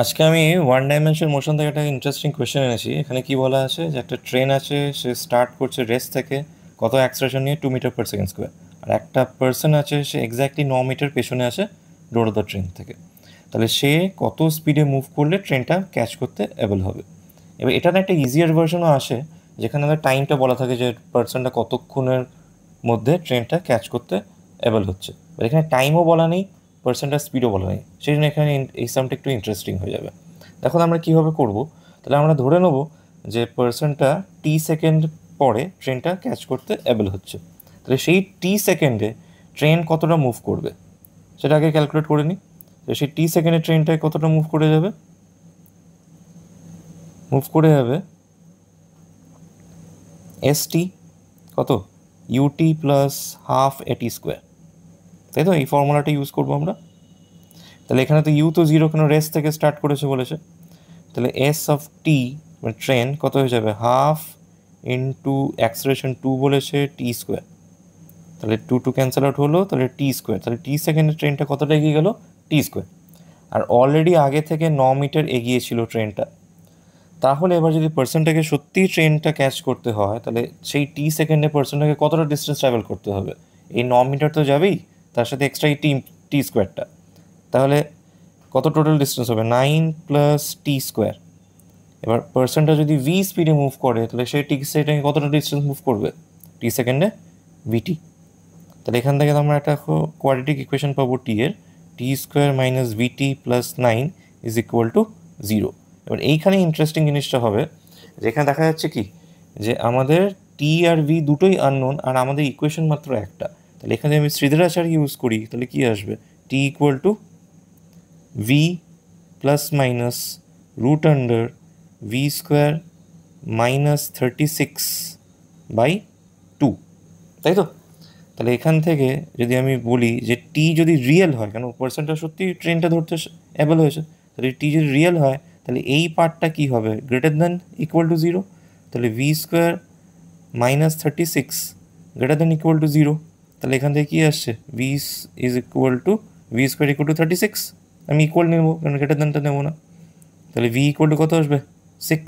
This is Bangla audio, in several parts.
আজকে আমি ওয়ান ডাইমেনশন মোশন থেকে একটা ইন্টারেস্টিং কোয়েশ্চেন এনেছি। এখানে কি বলা আছে যে একটা ট্রেন আছে, সে স্টার্ট করছে রেস্ট থেকে কত অ্যাক্সেলারেশন নিয়ে 2 মিটার/সেকেন্ড স্কোয়ার, আর একটা পার্সন আছে সে এক্স্যাক্টলি 9 মিটার পেছনে আছে ডোর অফ দ্য ট্রেন থেকে। তাহলে সে কত স্পিডে মুভ করলে ট্রেনটা ক্যাচ করতে অ্যাবল হবে। এবার এটার একটা ইজিয়ার ভার্সনও আসে, যেখানে আমাদের টাইমটা বলা থাকে যে পার্সনটা কতক্ষণের মধ্যে ট্রেনটা ক্যাচ করতে অ্যাবল হচ্ছে। এবার এখানে টাইমও বলা নেই, পার্সেন্টার স্পিডও বলা নেই, সেই জন্য এখানে এই সামটা একটু ইন্টারেস্টিং হয়ে যাবে। এখন আমরা কীভাবে করব, তাহলে আমরা ধরে নেব যে পার্সনটা সেকেন্ড পরে ট্রেনটা ক্যাচ করতে অ্যাবল হচ্ছে। তাহলে সেই সেকেন্ডে ট্রেন কতটা মুভ করবে সেটা আগে ক্যালকুলেট করে নিই। তো সেই সেকেন্ডে ট্রেনটায় কতটা মুভ করে যাবে, মুভ করে যাবে st কত ut প্লাস হাফ এটি স্কোয়ার, তাই তো? এই ফর্মুলাটা ইউজ করবো আমরা। তাহলে এখানে তো ইউ তো জিরো, কেন রেস থেকে স্টার্ট করেছে বলেছে। তাহলে এস অফ টি মানে ট্রেন কত হয়ে যাবে, হাফ ইন্টু অ্যাক্সেলারেশন 2 বলেছে টি স্কোয়ার। তাহলে 2 ক্যান্সেল আউট হলো, তাহলে টি স্কোয়ার। তাহলে সেকেন্ডের ট্রেনটা কতটা এগিয়ে গেল, টি স্কোয়ার। আর অলরেডি আগে থেকে 9 মিটার এগিয়েছিল ট্রেনটা। তাহলে এবার যদি পার্সনটাকে সত্যিই ট্রেনটা ক্যাচ করতে হয়, তাহলে সেই সেকেন্ডে পার্সনটাকে কতটা ডিস্টেন্স ট্রাভেল করতে হবে। এই 9 মিটার তো যাবেই, তার সাথে এক্সট্রা এই টি স্কোয়ারটা। তাহলে কত টোটাল ডিস্টেন্স হবে, 9 প্লাস টি স্কোয়ার। এবার পার্সনটা যদি ভি স্পিডে মুভ করে, তাহলে সেই সেকেন্ডে কতটা ডিস্টেন্স মুভ করবে, সেকেন্ডে ভিটি। তাহলে এখান থেকে আমরা একটা কোয়াড্রেটিক ইকুয়েশন পাবো টি এর, T square minus VT plus 9 is equal to 0। এবার এইখানে ইন্টারেস্টিং জিনিসটা হবে যে এখানে দেখা যাচ্ছে কি, যে আমাদের টি আর ভি দুটোই আননোন, আর আমাদের ইকুয়েশন মাত্র একটা। তাহলে এখানে আমি শ্রীধরাচার্য ইউজ করি, তাহলে কি আসবে, T equal to V plus minus root under V square minus 36/2, তাই তো? তাহলে এখান থেকে যদি আমি বলি যে টি যদি রিয়েল হয়, কেন পার্সনটা সত্যি ট্রেনটা ধরতে অ্যাবল হয়েছে, তাহলে টি যদি রিয়েল হয় তাহলে এই পার্টটা কী হবে, গ্রেটার দ্যান ইকুয়াল টু 0। তাহলে V square minus 36 greater than equal to 0। তাহলে এখান থেকে কী আসছে, V is equal to V square equal to 36। আমি ইকুয়াল নেবো, কারণ গ্রেটার দ্যানটা নেবো না। তাহলে ভি ইকুয়াল টু কত আসবে, 6।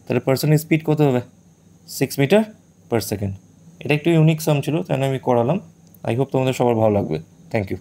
তাহলে পার্সনের স্পিড কত হবে, 6 মিটার/সেকেন্ড। এটা একটু ইউনিক সাম ছিল, তাই আমি করালাম। আই হোপ তোমাদের সবার ভালো লাগবে। Thank you.